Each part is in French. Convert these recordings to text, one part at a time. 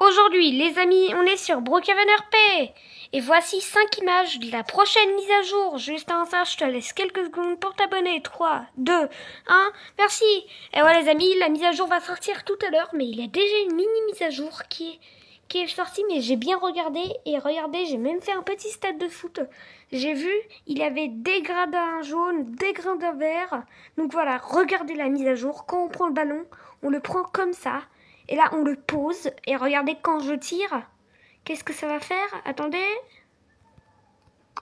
Aujourd'hui, les amis, on est sur Brookhaven RP. Et voici 5 images de la prochaine mise à jour. Juste avant ça, je te laisse quelques secondes pour t'abonner. 3, 2, 1, merci. Et ouais les amis, la mise à jour va sortir tout à l'heure. Mais il y a déjà une mini mise à jour qui est sortie. Mais j'ai bien regardé. Et regardez, j'ai même fait un petit stade de foot. J'ai vu, il y avait des gradins jaunes, des gradins verts. Donc voilà, regardez la mise à jour. Quand on prend le ballon, on le prend comme ça. Et là, on le pose. Et regardez, quand je tire, qu'est-ce que ça va faire? Attendez.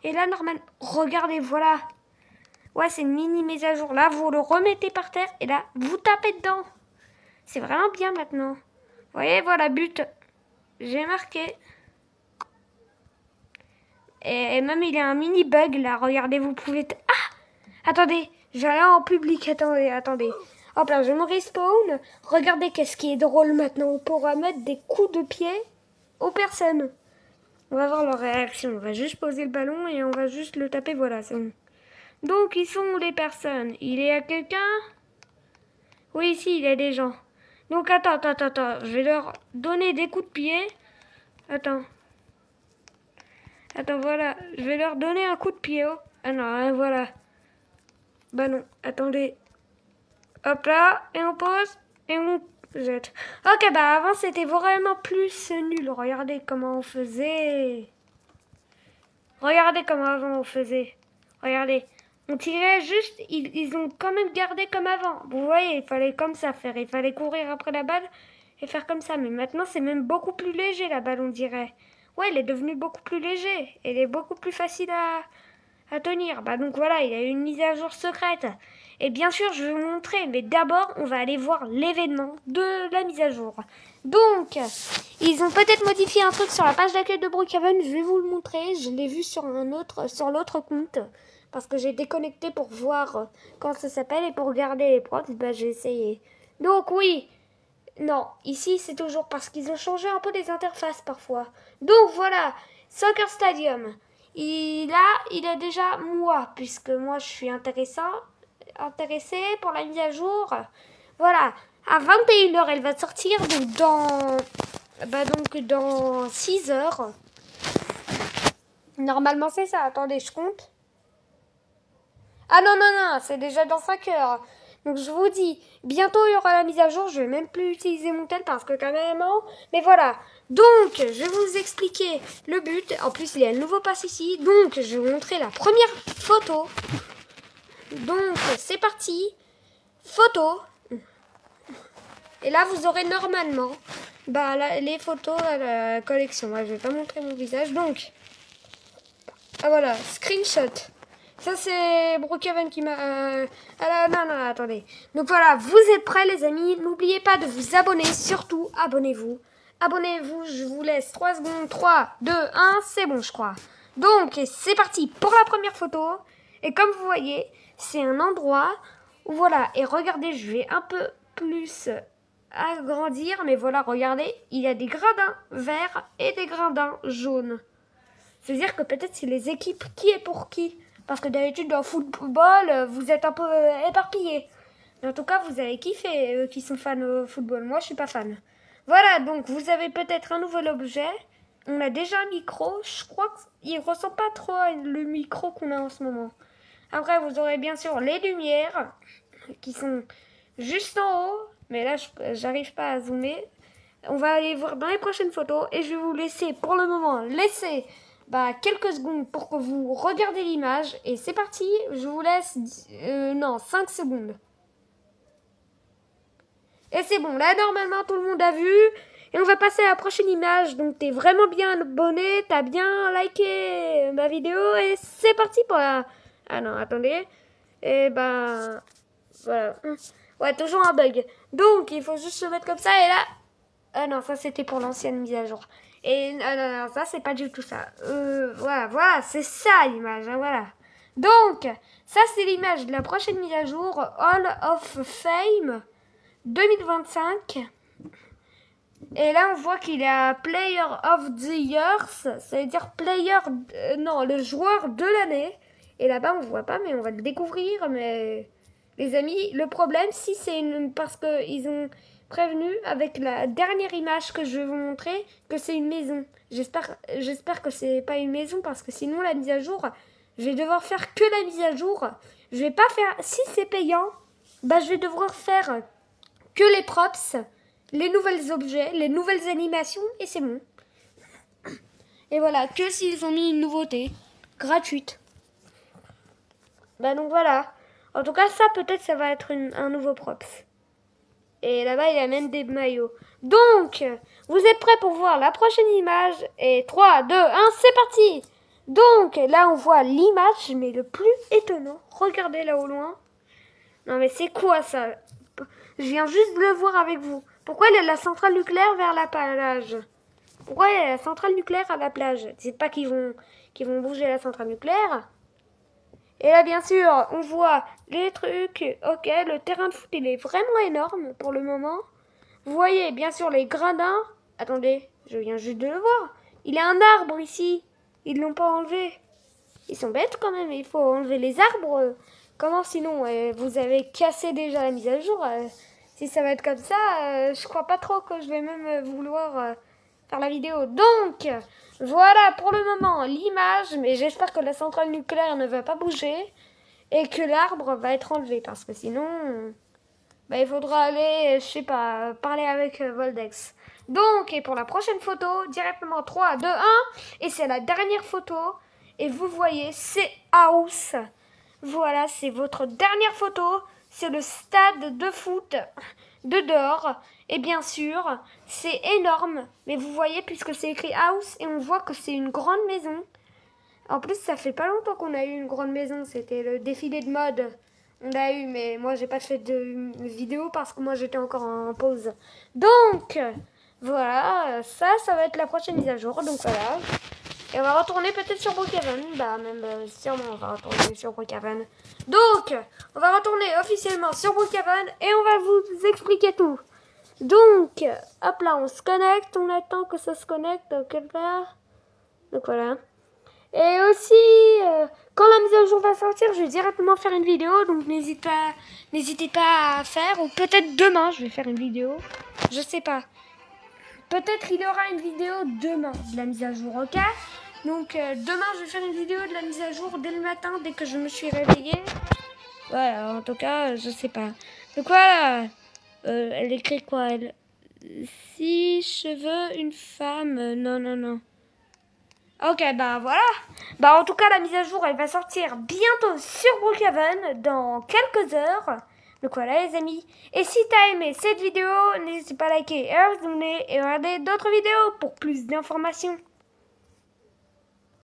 Et là, normalement, regardez, voilà. Ouais, c'est une mini mise à jour. Là, vous le remettez par terre. Et là, vous tapez dedans. C'est vraiment bien maintenant. Vous voyez, voilà, but. J'ai marqué. Et même, il y a un mini bug, là. Regardez, vous pouvez... Ah! Attendez, je vais aller en public. Attendez. Hop là, je me respawn. Regardez qu'est-ce qui est drôle maintenant. On pourra mettre des coups de pied aux personnes. On va voir leur réaction. On va juste poser le ballon et on va juste le taper. Voilà, c'est bon. Donc, ils sont les personnes. Il y a quelqu'un? Oui, ici, il y a des gens. Donc, attends. Je vais leur donner des coups de pied. Attends, voilà. Je vais leur donner un coup de pied. Oh. Ah non, hein, voilà. Bah non, attendez. Hop là, et on pose, et on jette. Ok, bah avant c'était vraiment plus nul. Regardez comment on faisait. Regardez comment avant on faisait. Regardez. On tirait juste, ils ont quand même gardé comme avant. Vous voyez, il fallait comme ça faire. Il fallait courir après la balle et faire comme ça. Mais maintenant c'est même beaucoup plus léger la balle, on dirait. Ouais, elle est devenue beaucoup plus léger. Elle est beaucoup plus facile à tenir. Bah donc voilà, il y a une mise à jour secrète. Et bien sûr, je vais vous montrer, mais d'abord, on va aller voir l'événement de la mise à jour. Donc, ils ont peut-être modifié un truc sur la page d'accueil de Brookhaven, je vais vous le montrer. Je l'ai vu sur l'autre compte, parce que j'ai déconnecté pour voir comment ça s'appelle et pour regarder les profs, bah j'ai essayé. Donc oui, non, ici c'est toujours parce qu'ils ont changé un peu les interfaces parfois. Donc voilà, Soccer Stadium. Il a déjà moi, puisque moi je suis intéressé pour la mise à jour. Voilà, à 21h elle va sortir, donc dans 6 heures. Normalement c'est ça, attendez, je compte. Ah non, c'est déjà dans 5 heures. Donc je vous dis, bientôt il y aura la mise à jour, je vais même plus utiliser mon tel parce que quand même, mais voilà. Donc, je vais vous expliquer le but. En plus, il y a un nouveau pass ici. Donc, je vais vous montrer la première photo. Donc, c'est parti. Photo. Et là, vous aurez normalement les photos à la collection. Moi, je vais pas montrer mon visage. Donc, voilà, screenshot. Ça, c'est Brookhaven qui m'a... non, attendez. Donc voilà, vous êtes prêts, les amis. N'oubliez pas de vous abonner. Surtout, abonnez-vous. Abonnez-vous, je vous laisse 3 secondes. 3, 2, 1, c'est bon, je crois. Donc, c'est parti pour la première photo. Et comme vous voyez, c'est un endroit où, voilà. Et regardez, je vais un peu plus agrandir. Mais voilà, regardez, il y a des gradins verts et des gradins jaunes. C'est-à-dire que peut-être c'est les équipes qui est pour qui. Parce que d'habitude, dans le football, vous êtes un peu éparpillés. Mais en tout cas, vous avez kiffé, qui sont fans au football. Moi, je suis pas fan. Voilà, donc vous avez peut-être un nouvel objet. On a déjà un micro. Je crois qu'il ne ressemble pas trop à le micro qu'on a en ce moment. Après, vous aurez bien sûr les lumières qui sont juste en haut. Mais là, j'arrive pas à zoomer. On va aller voir dans les prochaines photos. Et je vais vous laisser, pour le moment, quelques secondes pour que vous regardez l'image. Et c'est parti, je vous laisse 5 secondes. Et c'est bon, là normalement tout le monde a vu. Et on va passer à la prochaine image. Donc t'es vraiment bien abonné, t'as bien liké ma vidéo. Et c'est parti pour la... Ah non, attendez. Et voilà. Ouais, toujours un bug. Donc il faut juste se mettre comme ça et là... Ah non, ça c'était pour l'ancienne mise à jour. Et non, ça c'est pas du tout ça. Voilà, c'est ça l'image, hein, voilà. Donc, ça c'est l'image de la prochaine mise à jour, Hall of Fame 2025. Et là on voit qu'il y a Player of the Year, ça veut dire le joueur de l'année. Et là-bas on voit pas, mais on va le découvrir. Mais les amis, le problème, si c'est parce que ils ont prévenu avec la dernière image que je vais vous montrer que c'est une maison. J'espère que c'est pas une maison parce que sinon la mise à jour, je vais devoir faire que la mise à jour. Je vais pas faire, si c'est payant, bah je vais devoir faire que les props, les nouvelles objets, les nouvelles animations et c'est bon. Et voilà, que s'ils ont mis une nouveauté gratuite. Bah donc voilà. En tout cas, ça peut-être ça va être un nouveau props. Et là-bas, il y a même des maillots. Donc, vous êtes prêts pour voir la prochaine image? Et 3, 2, 1, c'est parti! Donc, là, on voit l'image, mais le plus étonnant. Regardez là au loin. Non, mais c'est quoi ça? Je viens juste de le voir avec vous. Pourquoi il y a la centrale nucléaire vers la plage? Pourquoi il y a la centrale nucléaire à la plage? C'est pas qu'ils vont bouger la centrale nucléaire? Et là, bien sûr, on voit les trucs. Ok, le terrain de foot, il est vraiment énorme pour le moment. Vous voyez, bien sûr, les gradins. Attendez, je viens juste de le voir. Il y a un arbre ici. Ils l'ont pas enlevé. Ils sont bêtes quand même. Il faut enlever les arbres. Comment sinon? Vous avez cassé déjà la mise à jour. Si ça va être comme ça, je crois pas trop que je vais même vouloir faire la vidéo. Donc, voilà pour le moment l'image. Mais j'espère que la centrale nucléaire ne va pas bouger. Et que l'arbre va être enlevé. Parce que sinon, bah, il faudra aller, je sais pas, parler avec Voldex. Donc, et pour la prochaine photo, directement 3, 2, 1. Et c'est la dernière photo. Et vous voyez, c'est House. Voilà, c'est votre dernière photo. C'est le stade de foot de dehors. Et bien sûr, c'est énorme. Mais vous voyez, puisque c'est écrit House, et on voit que c'est une grande maison. En plus, ça fait pas longtemps qu'on a eu une grande maison. C'était le défilé de mode. On l'a eu, mais moi, j'ai pas fait de vidéo parce que moi, j'étais encore en pause. Donc, voilà, ça va être la prochaine mise à jour. Donc, voilà. Et on va retourner peut-être sur Brookhaven. Bah, même sûrement, on va retourner sur Brookhaven. Donc, on va retourner officiellement sur Brookhaven et on va vous expliquer tout. Donc, hop là, on se connecte. On attend que ça se connecte. Quelque part. Donc, voilà. Et aussi, quand la mise à jour va sortir, je vais directement faire une vidéo. Donc, n'hésitez pas à faire. Ou peut-être demain, je vais faire une vidéo. Je sais pas. Peut-être il y aura une vidéo demain de la mise à jour, ok? Donc demain je vais faire une vidéo de la mise à jour dès le matin, dès que je me suis réveillée. Voilà, en tout cas, je sais pas. Donc voilà, elle écrit quoi elle? Si je veux une femme, non. Ok, bah voilà. Bah en tout cas, la mise à jour, elle va sortir bientôt sur Brookhaven dans quelques heures. Donc voilà les amis. Et si t'as aimé cette vidéo, n'hésite pas à liker et à vous abonner et regarder d'autres vidéos pour plus d'informations.